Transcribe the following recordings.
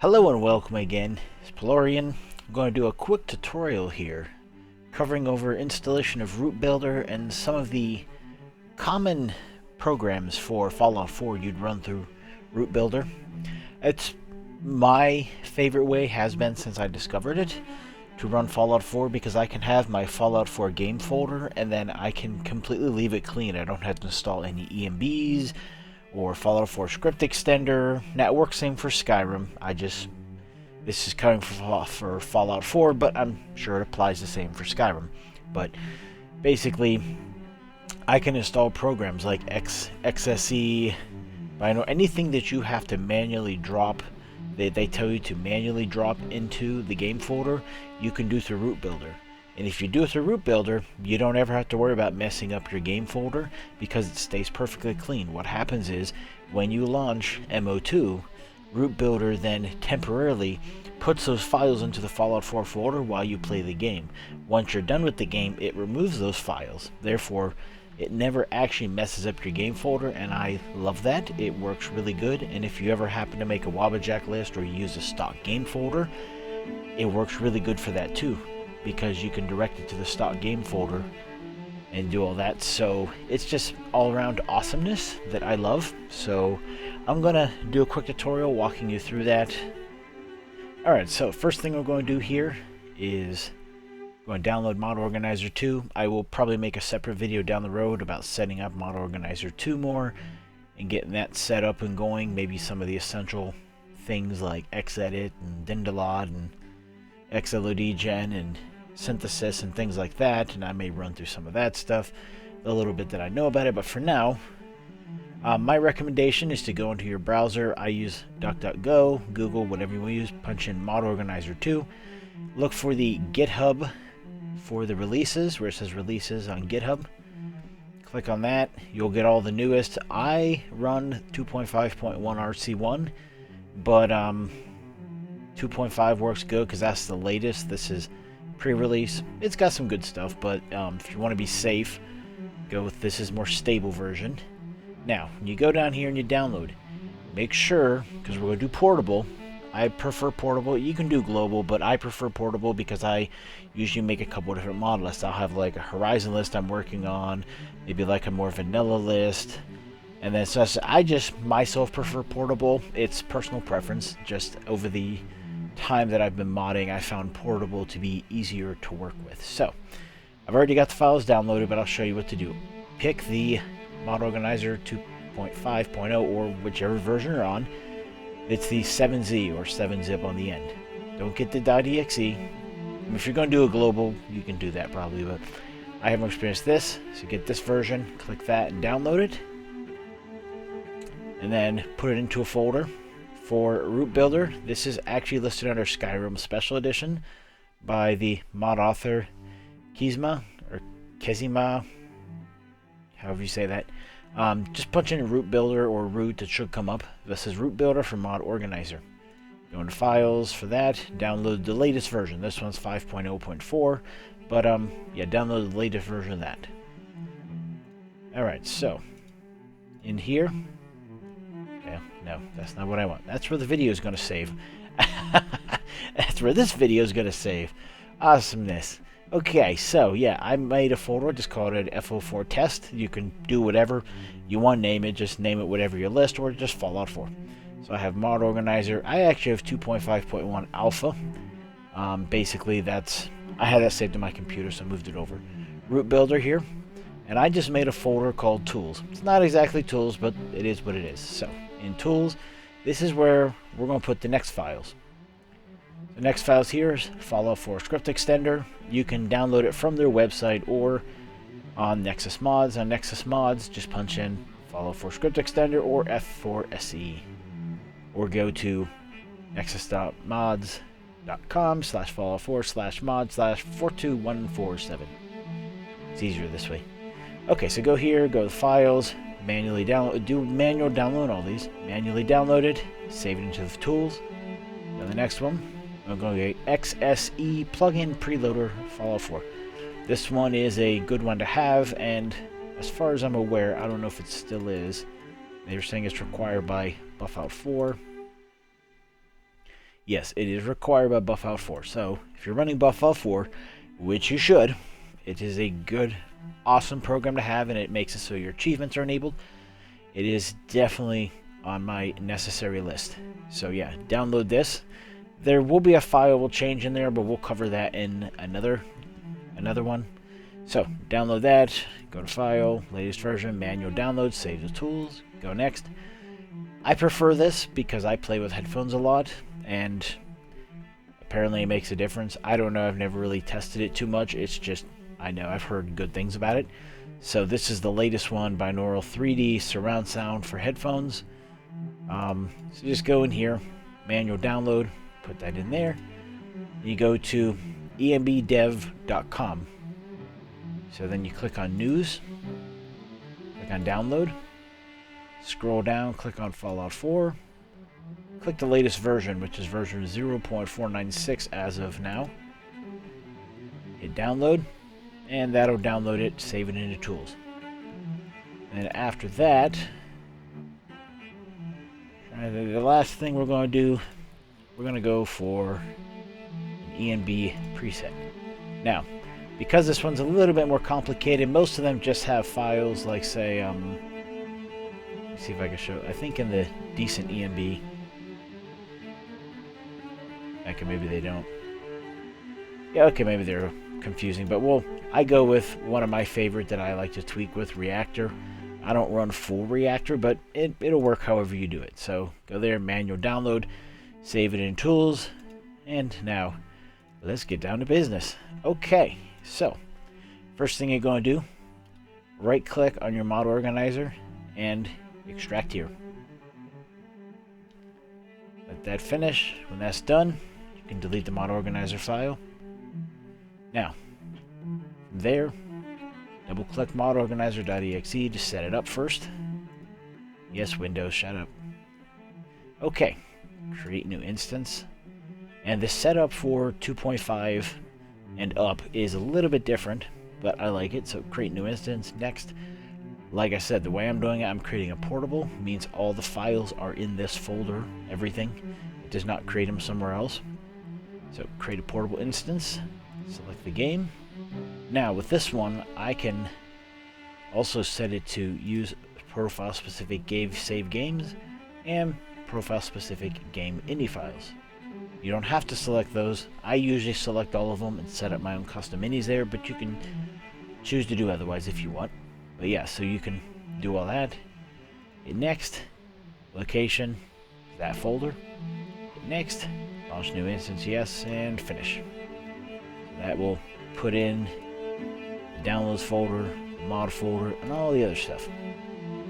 Hello and welcome again. It's Pelorian. I'm going to do a quick tutorial here covering over installation of Root Builder and some of the common programs for Fallout 4 you'd run through Root Builder. It's my favorite way, has been since I discovered it, to run Fallout 4 because I can have my Fallout 4 game folder and then I can completely leave it clean. I don't have to install any ENBs or Fallout 4 script extender. Now it works same for Skyrim. This is coming for Fallout 4, but I'm sure it applies the same for Skyrim. But basically, I can install programs like xSe, Binaural, anything that you have to manually drop, they tell you to manually drop into the game folder, you can do through Root Builder. And if you do it through Root Builder, you don't ever have to worry about messing up your game folder because it stays perfectly clean. What happens is, when you launch MO2, Root Builder then temporarily puts those files into the Fallout 4 folder while you play the game. Once you're done with the game, it removes those files. Therefore, it never actually messes up your game folder, and I love that. It works really good, and if you ever happen to make a Wabbajack list or you use a stock game folder, it works really good for that too, because you can direct it to the stock game folder and do all that. So it's just all around awesomeness that I love. So I'm gonna do a quick tutorial walking you through that. Alright, so first thing we're going to do here is going to download Mod Organizer 2. I will probably make a separate video down the road about setting up Mod Organizer 2 more and getting that set up and going. Maybe some of the essential things like Xedit and Dindalod and XLODgen and synthesis and things like that, and I may run through some of that stuff, a little bit that I know about it. But for now, my recommendation is to go into your browser. I use DuckDuckGo, Google, whatever you want to use, punch in Mod Organizer 2, look for the GitHub for the releases, where it says releases on GitHub. Click on that, you'll get all the newest. I run 2.5.1 RC1, but 2.5 works good because that's the latest. This is pre-release. It's got some good stuff, but if you want to be safe, go with this is more stable version. Now, you go down here and you download. Make sure, because we're going to do portable, I prefer portable. You can do global, but I prefer portable because I usually make a couple of different mod lists. I'll have like a Horizon list I'm working on, maybe like a more vanilla list, and then so I just myself prefer portable. It's personal preference. Just over the time that I've been modding, I found portable to be easier to work with. So I've already got the files downloaded, but I'll show you what to do. Pick the Mod Organizer 2.5.0 or whichever version you're on. It's the 7Z or 7-zip on the end. Don't get the .exe. If you're going to do a global, you can do that probably, but I haven't experienced this. So get this version, click that and download it, and then put it into a folder. For Root Builder, this is actually listed under Skyrim Special Edition by the mod author Kezima, or Kezima, however you say that. Just punch in Root Builder or Root, it should come up. This is Root Builder for Mod Organizer. Go into Files for that, download the latest version. This one's 5.0.4, but yeah, download the latest version of that. Alright, so in here, no, that's not what I want. That's where the video is going to save. That's where this video is going to save. Awesomeness. Okay, so yeah, I made a folder, just called it F4 test. You can do whatever you want to name it, just name it whatever your list, or just Fallout 4. So I have Mod Organizer. I actually have 2.5.1 Alpha. Basically, I had that saved in my computer, so I moved it over. Root Builder here, and I just made a folder called Tools. It's not exactly Tools, but it is what it is. So in Tools, this is where we're going to put the next files. The next files here is Fallout 4 script extender. You can download it from their website or on Nexus Mods. On Nexus Mods, just punch in Fallout 4 script extender or F4SE, or go to nexus.mods.com/Fallout4/mod/42147. It's easier this way. Okay, so go here, go to Files, manually download, do manual download all these, manually download it, save it into the tools. Then the next one, I'm going to get xSe Plugin Preloader Fallout 4. This one is a good one to have, and as far as I'm aware, I don't know if it still is. They were saying it's required by Buffout 4. Yes, it is required by Buff 4. So if you're running Buff 4, which you should, it is a good, awesome program to have, and it makes it so your achievements are enabled. It is definitely on my necessary list. So yeah, download this. There will be a file change in there, but we'll cover that in another one. So download that, go to File, latest version, manual download, save the tools, go next. I prefer this because I play with headphones a lot, and apparently it makes a difference. I don't know, I've never really tested it too much. It's just, I know I've heard good things about it. So this is the latest one, Binaural 3D surround sound for headphones. So just go in here, manual download, put that in there. You go to enbdev.com. So then you click on News, click on Download, scroll down, click on Fallout 4, click the latest version, which is version 0.496 as of now. Hit Download, and that'll download it, save it into Tools. And after that, the last thing we're going to do, we're going to go for an ENB preset. Now, because this one's a little bit more complicated, most of them just have files like, say, let's see if I can show, I think in the decent ENB, okay, maybe they don't. Yeah, okay, maybe they're confusing, but I go with one of my favorite that I like to tweak with, Reactor. I don't run full Reactor, but it'll work however you do it. So go there, manual download, save it in Tools, and now let's get down to business. Okay, so first thing you're going to do, right click on your mod organizer and extract here. Let that finish. When that's done, you can delete the mod organizer file. Now, from there, double click modorganizer.exe to set it up first. Yes, Windows, shut up. Okay, create new instance. And the setup for 2.5 and up is a little bit different, but I like it. So create new instance. Next, like I said, the way I'm doing it, I'm creating a portable. Means all the files are in this folder, everything. It does not create them somewhere else. So create a portable instance, select the game. Now with this one, I can also set it to use profile-specific save games and profile-specific game INI files. You don't have to select those. I usually select all of them and set up my own custom minis there, but you can choose to do otherwise if you want. But yeah, so you can do all that. Hit next, location, that folder. Hit next, launch new instance, yes, and finish. That will put in the downloads folder, the mod folder, and all the other stuff.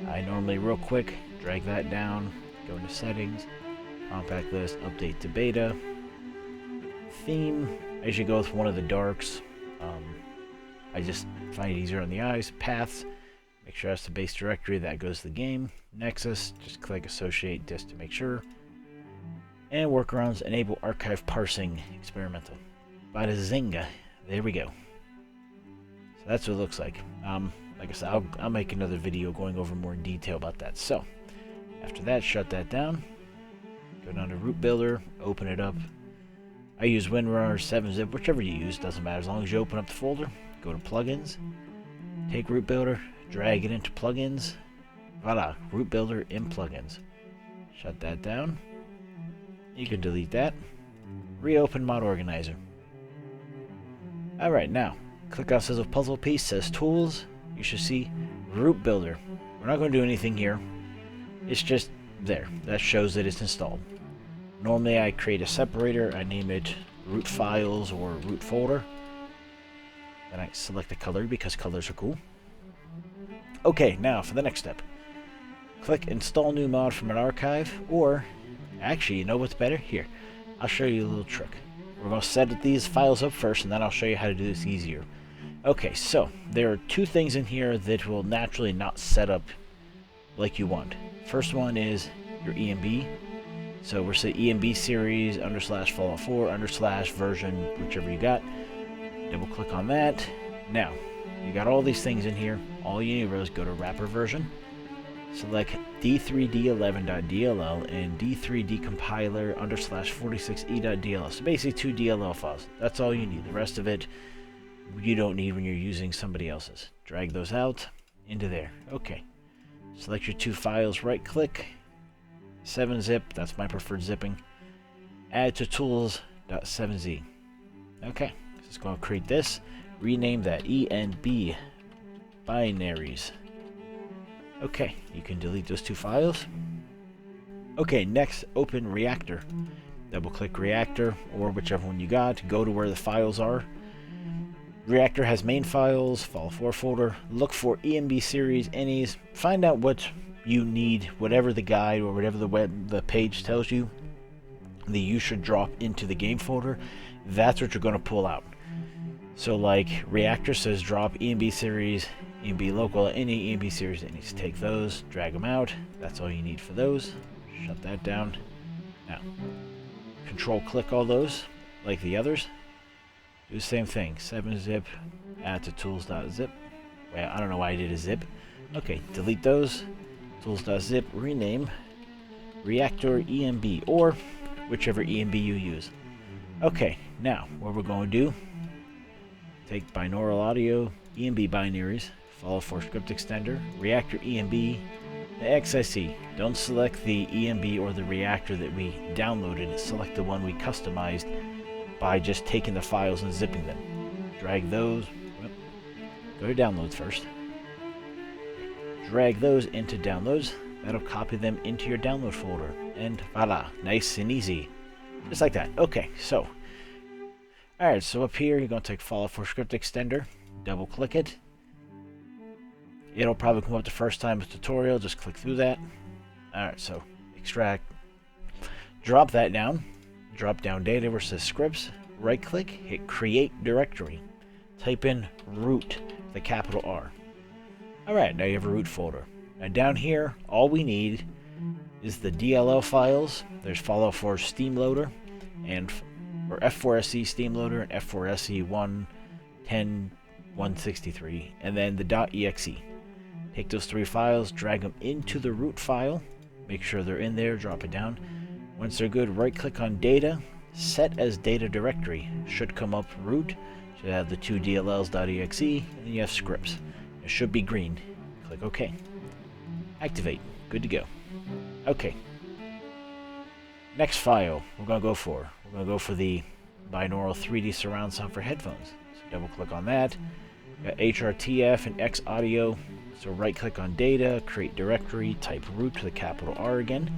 I normally, real quick, drag that down, go into settings, compact list, update to beta, theme. I usually go with one of the darks. I just find it easier on the eyes. Paths, make sure that's the base directory, that goes to the game. Nexus, just click associate disk to make sure. And workarounds, enable archive parsing, experimental. Bada Zynga, there we go. So that's what it looks like. Like I said, I'll make another video going over more in detail about that. So, after that, shut that down. Go down to Root Builder, open it up. I use WinRAR, 7-zip, whichever you use, doesn't matter. As long as you open up the folder, go to Plugins, take Root Builder, drag it into Plugins. Voila, Root Builder in Plugins. Shut that down. You can delete that. Reopen Mod Organizer. Alright, now, click on says a puzzle piece, says Tools. You should see Root Builder. We're not going to do anything here. It's just there. That shows that it's installed. Normally I create a separator. I name it root files or root folder. Then I select the color because colors are cool. Okay, now for the next step. Click install new mod from an archive, or actually, you know what's better? Here, I'll show you a little trick. We're going to set these files up first, and then I'll show you how to do this easier. Okay, so there are two things in here that will naturally not set up like you want. First one is your ENB. So we're saying ENB series / Fallout 4 / version, whichever you got. Double click on that. Now, you got all these things in here. All you need to do is go to wrapper version. Select d3d11.dll and d3dcompiler_46e.dll. So basically 2 DLL files. That's all you need. The rest of it you don't need when you're using somebody else's. Drag those out into there. Okay. Select your 2 files, right click, 7-zip, that's my preferred zipping. Add to tools.7z. Okay, just going to create this. Rename that ENB Binaries. Okay, you can delete those 2 files. Okay, next open Reactor. Double click Reactor or whichever one you got. Go to where the files are. Reactor has main files, Fall 4 folder. Look for ENB series, NEs. Find out what you need, whatever the guide or whatever the page tells you that you should drop into the game folder. That's what you're going to pull out. So like Reactor says drop ENB series, ENB local, any ENB series, NEs. Take those, drag them out. That's all you need for those. Shut that down. Now, control click all those like the others. Do the same thing. 7-zip, add to tools.zip. Well, I don't know why I did a zip. Okay, delete those. Tools.zip, rename Reactor ENB, or whichever ENB you use. Okay, now what we're going to do, take binaural audio, ENB Binaries, follow for script extender, Reactor ENB, the xSe. Don't select the ENB or the Reactor that we downloaded. Select the one we customized by just taking the files and zipping them. Drag those. Go to downloads first. Drag those into downloads. That'll copy them into your download folder. And voila, nice and easy. Just like that. Okay, so. Alright, so up here, you're going to take Follow for Script Extender. Double click it. It'll probably come up the first time with tutorial. Just click through that. Alright, so extract. Drop that down. Drop down data where it says scripts, right click, hit create directory. Type in root, the capital R. Alright, now you have a root folder. Now down here, all we need is the DLL files. There's follow for SteamLoader and or F4SE SteamLoader and F4SE 1.10.163 and then the .exe. Take those 3 files, drag them into the root file. Make sure they're in there, drop it down. Once they're good, right-click on Data, Set as Data Directory. Should come up root, should have the 2 DLLs.exe, and then you have scripts. It should be green. Click OK. Activate. Good to go. Okay. Next file we're going to go for. We're going to go for the binaural 3D surround sound for headphones. So double-click on that. Got HRTF and X audio. So right-click on Data, Create Directory, type root to the capital R again.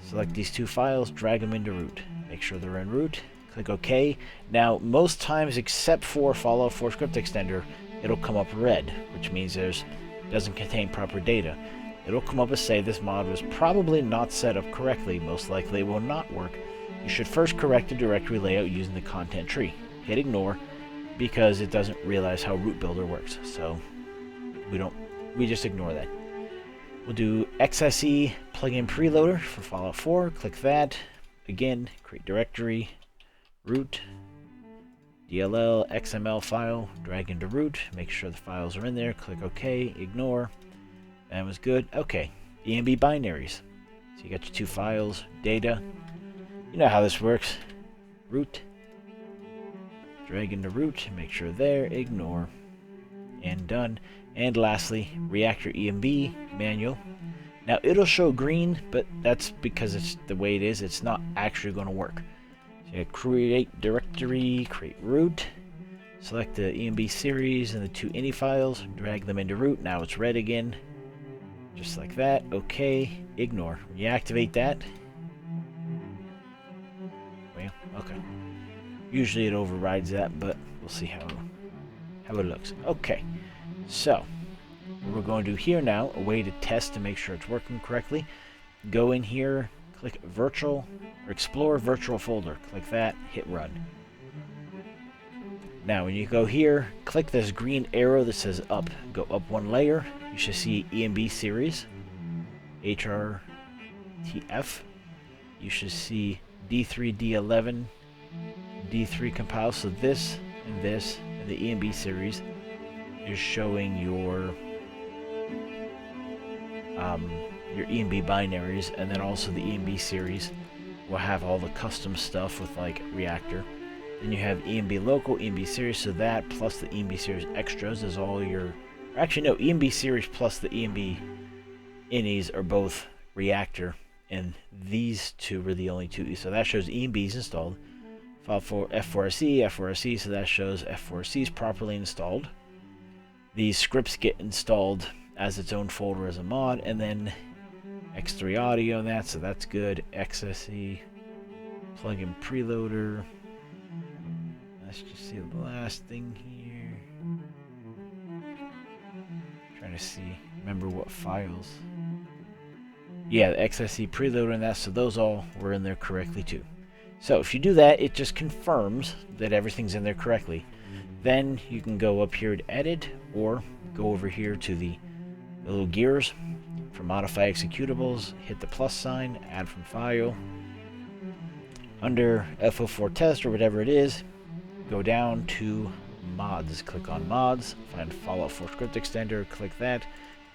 Select these 2 files, drag them into root. Make sure they're in root. Click OK. Now, most times, except for Follow for Script Extender, it'll come up red, which means it doesn't contain proper data. It'll come up and say this mod was probably not set up correctly. Most likely it will not work. You should first correct the directory layout using the content tree. Hit ignore because it doesn't realize how root builder works. So we just ignore that. We'll do xSe plugin preloader for Fallout 4. Click that. Again, create directory, root, DLL, XML file, drag into root. Make sure the files are in there. Click OK, ignore. That was good. Okay, ENB Binaries. So you got your 2 files, data. You know how this works. Root. Drag into root. Make sure there. Ignore. And done. And lastly, Reactor ENB manual. Now it'll show green, but that's because it's the way it is. It's not actually going to work. So you create directory, create root, select the ENB series and the 2 ini files, drag them into root. Now it's red again, just like that. Okay, ignore. When you activate that, well, okay. Usually it overrides that, but we'll see how it looks. Okay. So, what we're going to do here now, a way to test to make sure it's working correctly, go in here, click virtual, or explore virtual folder, click that, hit run. Now when you go here, click this green arrow that says up, go up 1 layer, you should see ENB series, HRTF, you should see D3, D11, D3 compile, so this, and the ENB series is showing your your ENB binaries, and then also the ENB series will have all the custom stuff with like Reactor. Then you have ENB local, ENB series, so that plus the ENB series extras is all your. Actually, no, ENB series plus the ENB Inis are both Reactor, and these two were the only two. So that shows ENBs installed. File for F4SE, F4SE, so that shows F4SEs properly installed. These scripts get installed as its own folder as a mod, and then X3 audio and that, so that's good. xSe, plugin preloader. Let's just see the last thing here. Trying to see, remember what files. Yeah, the xSe preloader and that, so those all were in there correctly too. So if you do that, it just confirms that everything's in there correctly. Then you can go up here to edit, or go over here to the little gears for modify executables, hit the plus sign, add from file. Under F4 test or whatever it is, go down to mods, click on mods, find Fallout 4 script extender, click that,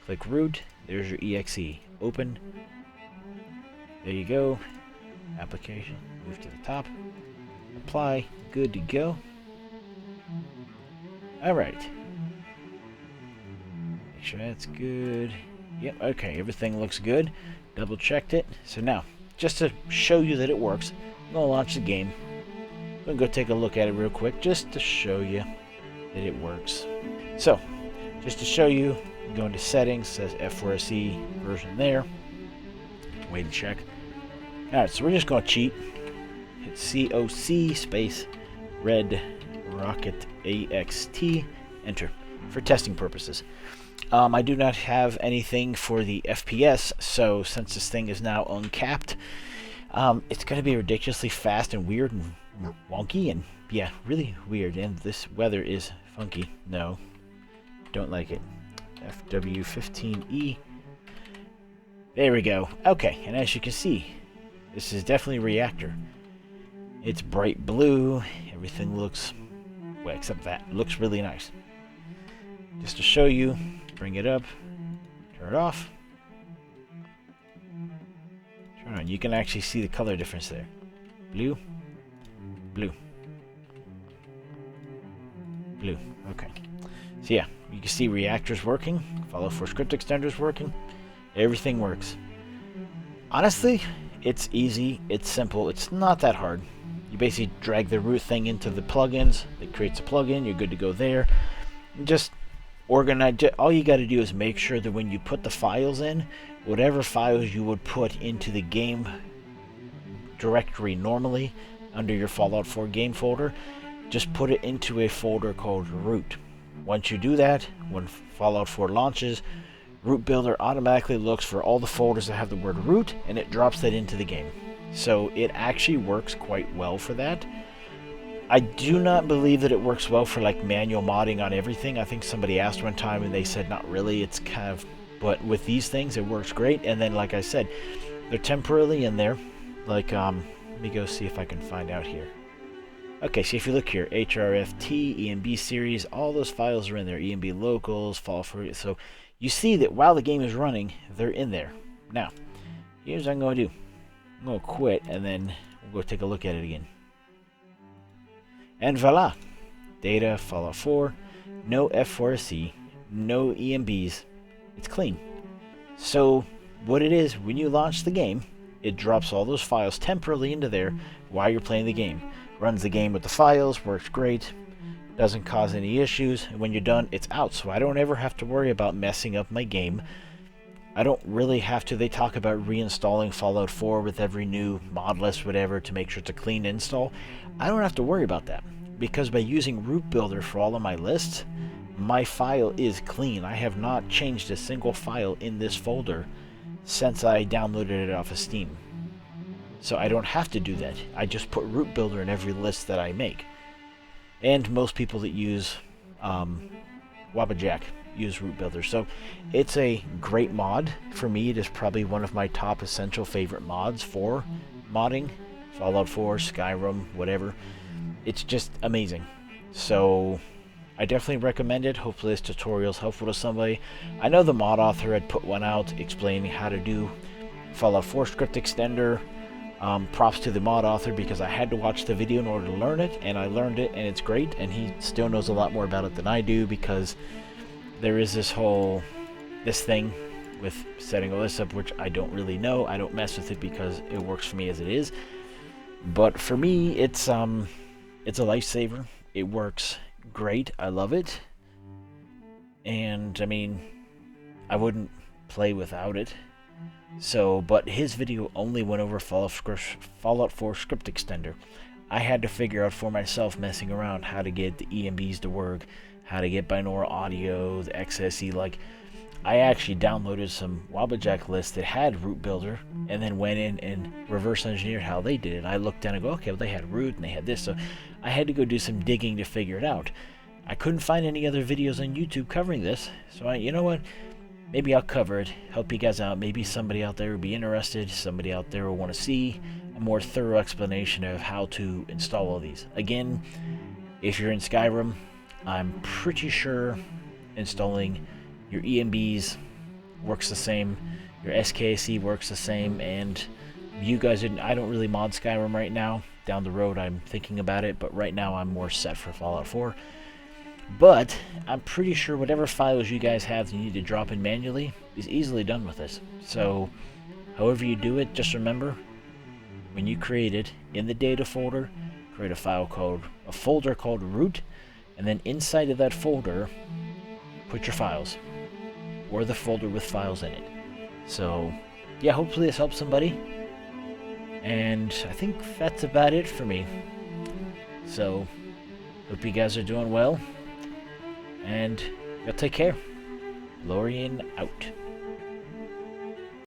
click root, there's your exe, open, there you go, application, move to the top, apply, good to go. Alright, make sure that's good. Yep, okay, everything looks good, double checked it. So now, just to show you that it works, I'm going to launch the game. I'm going to go take a look at it real quick, just to show you that it works. So, just to show you, go into settings, says F4SE version there. Way to check. Alright, so we're just going to cheat. Hit COC space red rocket AXT, enter, for testing purposes. I do not have anything for the FPS, so since this thing is now uncapped, it's going to be ridiculously fast and weird and wonky and, yeah, really weird. And this weather is funky. No, don't like it. FW15E. There we go. Okay, and as you can see, this is definitely Reactor. It's bright blue. Everything looks, well, except that, it looks really nice. Just to show you, bring it up, turn it off. Turn on. You can actually see the color difference there. Blue, blue, blue. Okay. So yeah, you can see Reactor's working. Fallout 4 script extender's working. Everything works. Honestly, it's easy. It's simple. It's not that hard. You basically drag the root thing into the plugins. It creates a plugin. You're good to go there. Just organize. All you got to do is make sure that when you put the files in, whatever files you would put into the game directory normally under your Fallout 4 game folder, just put it into a folder called root. Once you do that, when Fallout 4 launches, Root Builder automatically looks for all the folders that have the word root, and it drops that into the game. So it actually works quite well for that. I do not believe that it works well for like manual modding on everything. I think somebody asked one time and they said not really. It's kind of, but with these things it works great. And then like I said, they're temporarily in there. Like let me go see if I can find out here. Okay, so if you look here, HRFT, ENB series, all those files are in there. ENB locals, Fallout 4. So you see that while the game is running, they're in there. Now, here's what I'm going to do. I'm going to quit, and then we'll go take a look at it again. And voila! Data, Fallout 4, no F4SE, no ENBs. It's clean. So, what it is, when you launch the game, it drops all those files temporarily into there while you're playing the game. Runs the game with the files, works great, doesn't cause any issues, and when you're done, it's out. So I don't ever have to worry about messing up my game. I don't really have to. They talk about reinstalling Fallout 4 with every new mod list, whatever, to make sure it's a clean install. I don't have to worry about that, because by using Root Builder for all of my lists, my file is clean. I have not changed a single file in this folder since I downloaded it off of Steam. So I don't have to do that. I just put Root Builder in every list that I make. And most people that use Wabbajack use Root Builder. So it's a great mod. For me, it is probably one of my top essential favorite mods for modding. Fallout 4, Skyrim, whatever. It's just amazing. So I definitely recommend it. Hopefully this tutorial is helpful to somebody. I know the mod author had put one out explaining how to do Fallout 4 script extender. Props to the mod author, because I had to watch the video in order to learn it, and I learned it, and it's great, and he still knows a lot more about it than I do, because there is this thing with setting all this up, which I don't really know. I don't mess with it because it works for me as it is. But for me, it's a lifesaver. It works great. I love it. And I mean, I wouldn't play without it. So, but his video only went over Fallout 4 script extender. I had to figure out for myself, messing around, how to get the ENBs to work, how to get binaural audio, the xSe. Like, I actually downloaded some Wabbajack lists that had Root Builder, and then went in and reverse engineered how they did it. I looked down and go, okay, well, they had Root and they had this, so I had to go do some digging to figure it out. I couldn't find any other videos on YouTube covering this, so you know what? Maybe I'll cover it, help you guys out. Maybe somebody out there will be interested, somebody out there will want to see a more thorough explanation of how to install all these. Again, if you're in Skyrim, I'm pretty sure installing your ENBs works the same, your SKSE works the same, and you guys didn't. I don't really mod Skyrim right now. Down the road I'm thinking about it, but right now I'm more set for Fallout 4. But I'm pretty sure whatever files you guys have you need to drop in manually is easily done with this. So however you do it, just remember, when you create it, in the data folder, create a folder called root, and then inside of that folder, put your files, or the folder with files in it. So yeah, hopefully this helps somebody. And I think that's about it for me. So hope you guys are doing well. And y'all take care. Lorian out.